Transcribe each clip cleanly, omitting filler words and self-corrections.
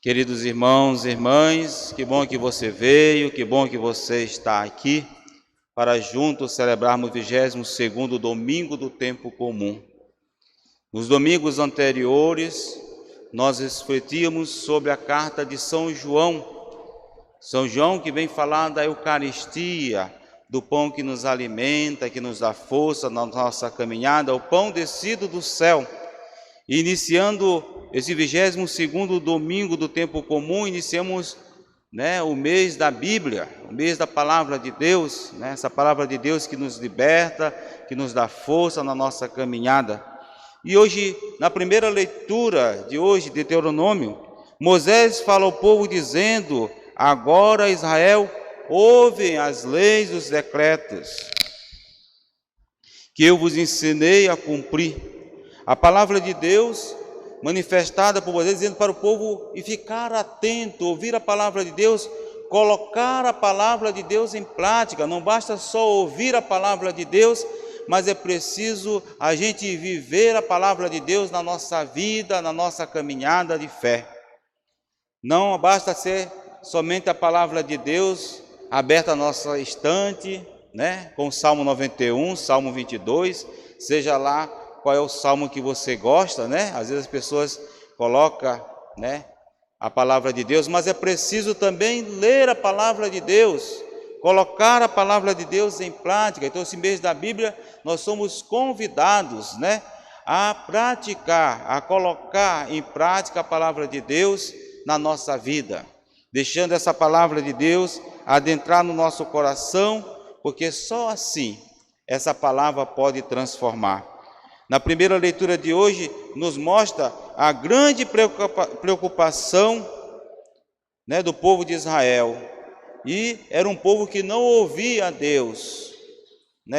Queridos irmãos e irmãs, que bom que você veio, que bom que você está aqui para juntos celebrarmos o 22º domingo do tempo comum. Nos domingos anteriores, nós refletíamos sobre a carta de São João. São João que vem falar da Eucaristia, do pão que nos alimenta, que nos dá força na nossa caminhada, o pão descido do céu. E iniciando esse 22º domingo do tempo comum, iniciamos o mês da Bíblia, o mês da Palavra de Deus, essa Palavra de Deus que nos liberta, que nos dá força na nossa caminhada. E hoje, na primeira leitura de hoje, de Deuteronômio, Moisés fala ao povo dizendo: agora Israel, ouve as leis e os decretos que eu vos ensinei a cumprir. A palavra de Deus manifestada por Moisés, dizendo para o povo e ficar atento, ouvir a palavra de Deus, colocar a palavra de Deus em prática. Não basta só ouvir a palavra de Deus, mas é preciso a gente viver a palavra de Deus na nossa vida, na nossa caminhada de fé. Não basta ser somente a palavra de Deus aberta na nossa estante, com o Salmo 91, Salmo 22, seja lá qual é o salmo que você gosta, Às vezes as pessoas colocam, a palavra de Deus, mas é preciso também ler a palavra de Deus, colocar a palavra de Deus em prática. Então, esse mês da Bíblia, nós somos convidados, a praticar, a colocar em prática a palavra de Deus na nossa vida, deixando essa palavra de Deus adentrar no nosso coração, porque só assim essa palavra pode transformar. Na primeira leitura de hoje, nos mostra a grande preocupação do povo de Israel. E era um povo que não ouvia a Deus,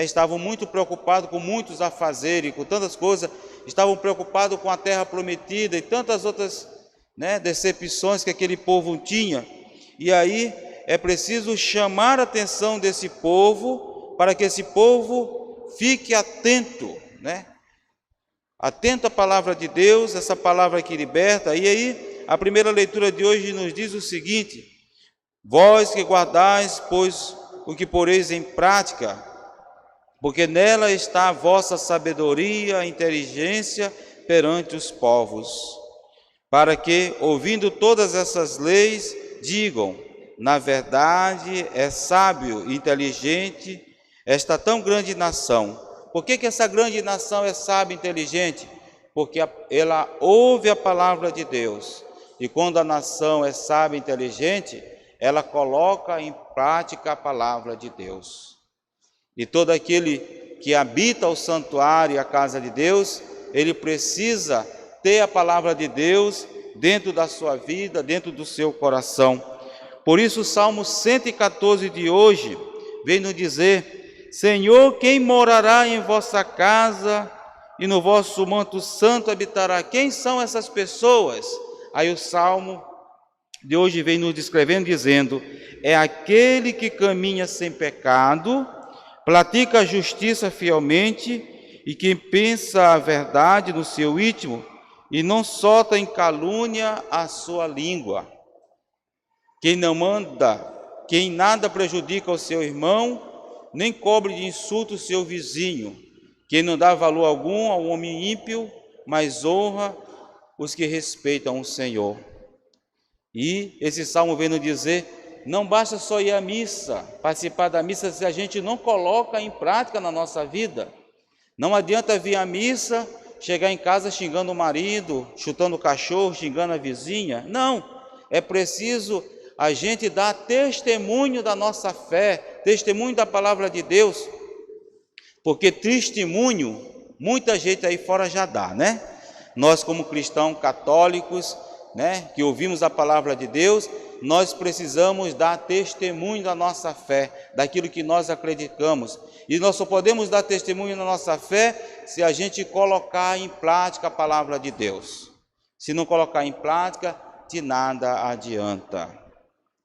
estavam muito preocupados com muitos afazeres, com tantas coisas, estavam preocupados com a terra prometida e tantas outras decepções que aquele povo tinha. E aí é preciso chamar a atenção desse povo, para que esse povo fique atento, atento à palavra de Deus, essa palavra que liberta. E aí, a primeira leitura de hoje nos diz o seguinte: vós que guardais, pois, o que poreis em prática, porque nela está a vossa sabedoria e inteligência perante os povos, para que, ouvindo todas essas leis, digam: na verdade é sábio e inteligente esta tão grande nação. Por que essa grande nação é sábia e inteligente? Porque ela ouve a palavra de Deus. E quando a nação é sábia e inteligente, ela coloca em prática a palavra de Deus. E todo aquele que habita o santuário e a casa de Deus, ele precisa ter a palavra de Deus dentro da sua vida, dentro do seu coração. Por isso o Salmo 114 de hoje vem nos dizer: Senhor, quem morará em vossa casa e no vosso manto santo habitará? Quem são essas pessoas? Aí o Salmo de hoje vem nos descrevendo, dizendo: é aquele que caminha sem pecado, pratica a justiça fielmente e que pensa a verdade no seu íntimo e não solta em calúnia a sua língua. Quem nada prejudica o seu irmão, nem cobre de insulto o seu vizinho, quem não dá valor algum ao homem ímpio, mas honra os que respeitam o Senhor. E esse salmo vem nos dizer: não basta só ir à missa, participar da missa, se a gente não coloca em prática na nossa vida. Não adianta vir à missa, chegar em casa xingando o marido, chutando o cachorro, xingando a vizinha. Não, é preciso a gente dá testemunho da nossa fé, testemunho da palavra de Deus, porque testemunho, muita gente aí fora já dá, Nós como cristãos católicos, que ouvimos a palavra de Deus, nós precisamos dar testemunho da nossa fé, daquilo que nós acreditamos. E nós só podemos dar testemunho da nossa fé se a gente colocar em prática a palavra de Deus. Se não colocar em prática, de nada adianta.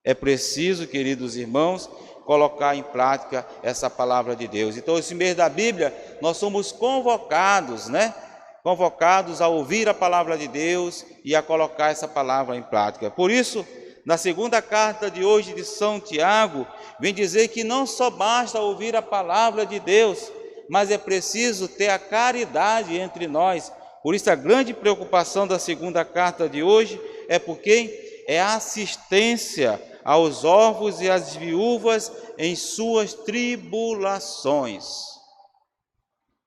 É preciso, queridos irmãos, colocar em prática essa palavra de Deus. Então, esse mês da Bíblia, nós somos convocados, convocados a ouvir a palavra de Deus e a colocar essa palavra em prática. Por isso, na segunda carta de hoje de São Tiago, vem dizer que não só basta ouvir a palavra de Deus, mas é preciso ter a caridade entre nós. Por isso a grande preocupação da segunda carta de hoje é porque é a assistência aos órfãos e às viúvas em suas tribulações.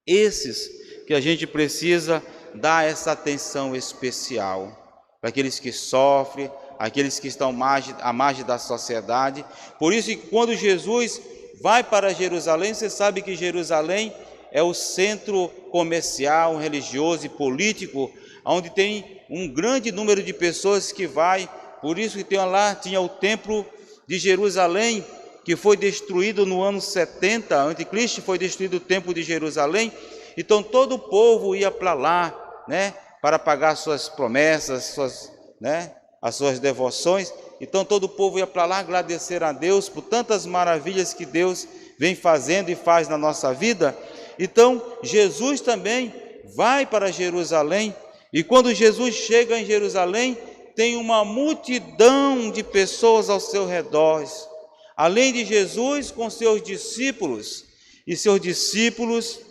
Esses que a gente precisa dar essa atenção especial, para aqueles que sofrem, aqueles que estão à margem da sociedade. Por isso que quando Jesus vai para Jerusalém, você sabe que Jerusalém é o centro comercial, religioso e político, onde tem um grande número de pessoas que vai. Por isso que tinha o templo de Jerusalém, que foi destruído no ano 70 a.C., foi destruído o templo de Jerusalém. Então todo o povo ia para lá, né, para pagar suas promessas, as suas devoções. Então todo o povo ia para lá agradecer a Deus por tantas maravilhas que Deus vem fazendo e faz na nossa vida. Então Jesus também vai para Jerusalém, e quando Jesus chega em Jerusalém, tem uma multidão de pessoas ao seu redor, além de Jesus com seus discípulos, e seus discípulos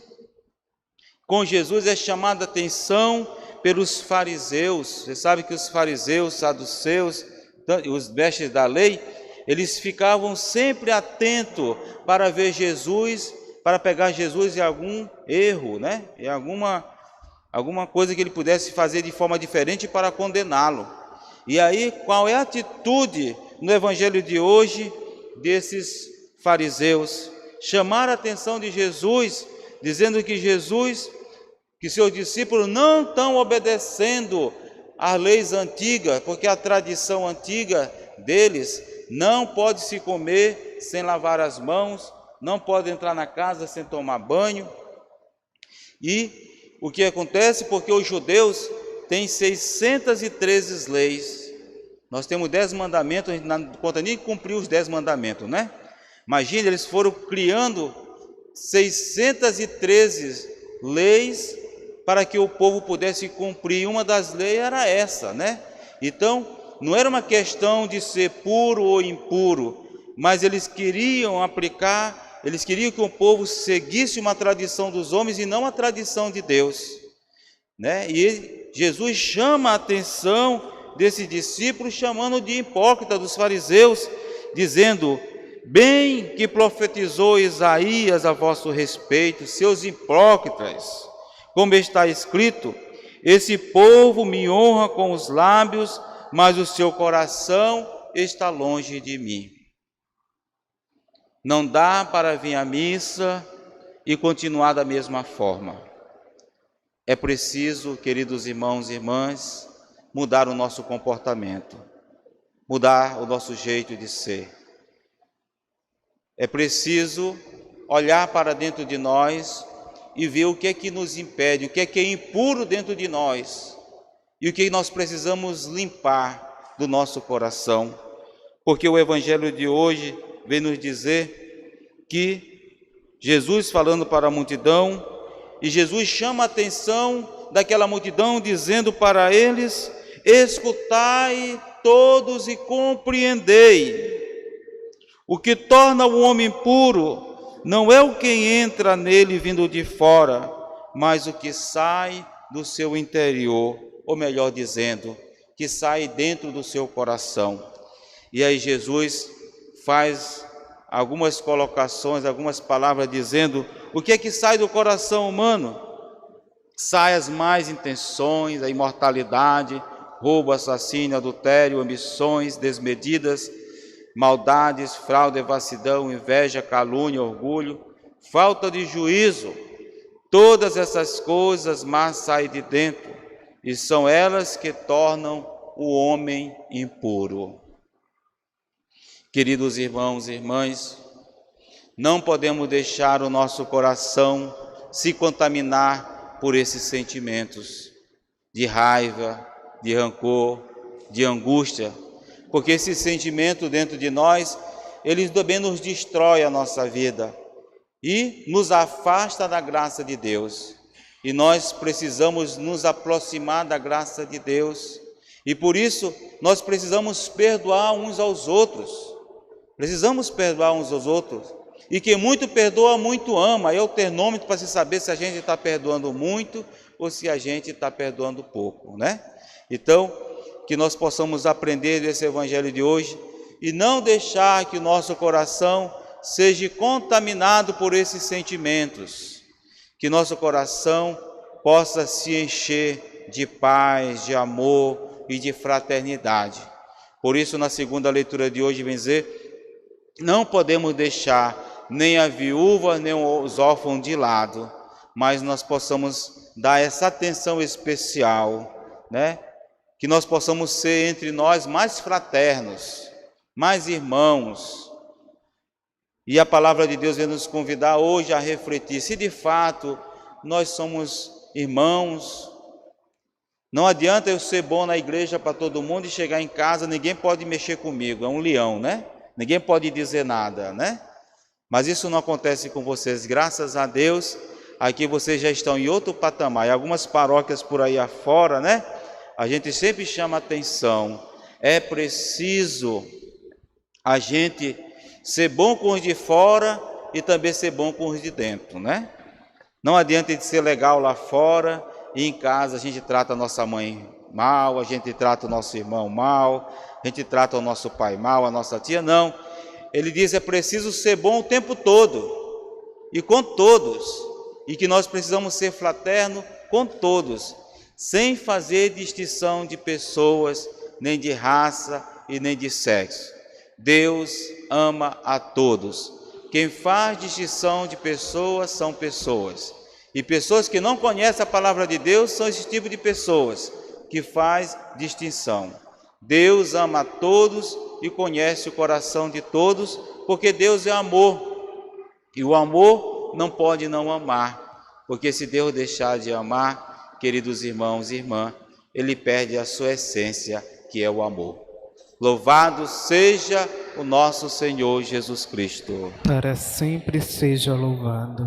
com Jesus é chamada a atenção pelos fariseus. Você sabe que os fariseus, saduceus, os mestres da lei, eles ficavam sempre atentos para ver Jesus, para pegar Jesus em algum erro, né? Em alguma coisa que ele pudesse fazer de forma diferente para condená-lo. E aí, qual é a atitude no evangelho de hoje desses fariseus? Chamar a atenção de Jesus, dizendo que seus discípulos não estão obedecendo às leis antigas, porque a tradição antiga deles não pode se comer sem lavar as mãos, não pode entrar na casa sem tomar banho. E o que acontece? Porque os judeus têm 613 leis. Nós temos 10 mandamentos, a gente não conta nem cumprir os 10 mandamentos, né? Imagina, eles foram criando 613 leis para que o povo pudesse cumprir. Uma das leis era essa, né? Então, não era uma questão de ser puro ou impuro, mas eles queriam aplicar, eles queriam que o povo seguisse uma tradição dos homens e não a tradição de Deus, né? E Jesus chama a atenção desses discípulos, chamando de hipócrita dos fariseus, dizendo: bem que profetizou Isaías a vosso respeito, seus hipócritas, como está escrito: esse povo me honra com os lábios, mas o seu coração está longe de mim. Não dá para vir à missa e continuar da mesma forma. É preciso, queridos irmãos e irmãs, mudar o nosso comportamento, mudar o nosso jeito de ser. É preciso olhar para dentro de nós e ver o que é que nos impede, o que é impuro dentro de nós e o que nós precisamos limpar do nosso coração. Porque o evangelho de hoje vem nos dizer que Jesus falando para a multidão, e Jesus chama a atenção daquela multidão dizendo para eles: escutai todos e compreendei. O que torna o homem puro não é o que entra nele vindo de fora, mas o que sai do seu interior, ou melhor dizendo, que sai dentro do seu coração. E aí Jesus faz algumas colocações, algumas palavras dizendo o que é que sai do coração humano. Sai as más intenções, a imoralidade, roubo, assassínio, adultério, ambições desmedidas, maldades, fraude, devassidão, inveja, calúnia, orgulho, falta de juízo. Todas essas coisas más saem de dentro e são elas que tornam o homem impuro. Queridos irmãos e irmãs, não podemos deixar o nosso coração se contaminar por esses sentimentos de raiva, de rancor, de angústia, porque esse sentimento dentro de nós, ele também nos destrói a nossa vida e nos afasta da graça de Deus. E nós precisamos nos aproximar da graça de Deus. E por isso nós precisamos perdoar uns aos outros. Precisamos perdoar uns aos outros. E quem muito perdoa, muito ama. É o termômetro para se saber se a gente está perdoando muito ou se a gente está perdoando pouco, né? Então, que nós possamos aprender desse evangelho de hoje e não deixar que o nosso coração seja contaminado por esses sentimentos. Que nosso coração possa se encher de paz, de amor e de fraternidade. Por isso, na segunda leitura de hoje, vem dizer, não podemos deixar nem a viúva, nem os órfãos de lado, mas nós possamos dar essa atenção especial, né? Que nós possamos ser entre nós mais fraternos, mais irmãos. E a palavra de Deus vem nos convidar hoje a refletir, se de fato nós somos irmãos. Não adianta eu ser bom na igreja para todo mundo e chegar em casa, ninguém pode mexer comigo, é um leão, né? Ninguém pode dizer nada, né? Mas isso não acontece com vocês, graças a Deus, aqui vocês já estão em outro patamar. Em algumas paróquias por aí afora, né? A gente sempre chama atenção, é preciso a gente ser bom com os de fora e também ser bom com os de dentro, né? Não adianta de ser legal lá fora e em casa a gente trata a nossa mãe mal, a gente trata o nosso irmão mal, a gente trata o nosso pai mal, a nossa tia, não. Ele diz, é preciso ser bom o tempo todo e com todos, e que nós precisamos ser fraternos com todos, sem fazer distinção de pessoas, nem de raça e nem de sexo. Deus ama a todos. Quem faz distinção de pessoas são pessoas. E pessoas que não conhecem a palavra de Deus são esse tipo de pessoas que faz distinção. Deus ama a todos e conhece o coração de todos, porque Deus é amor. E o amor não pode não amar, porque se Deus deixar de amar, queridos irmãos e irmãs, Ele perde a sua essência, que é o amor. Louvado seja o nosso Senhor Jesus Cristo. Para sempre seja louvado.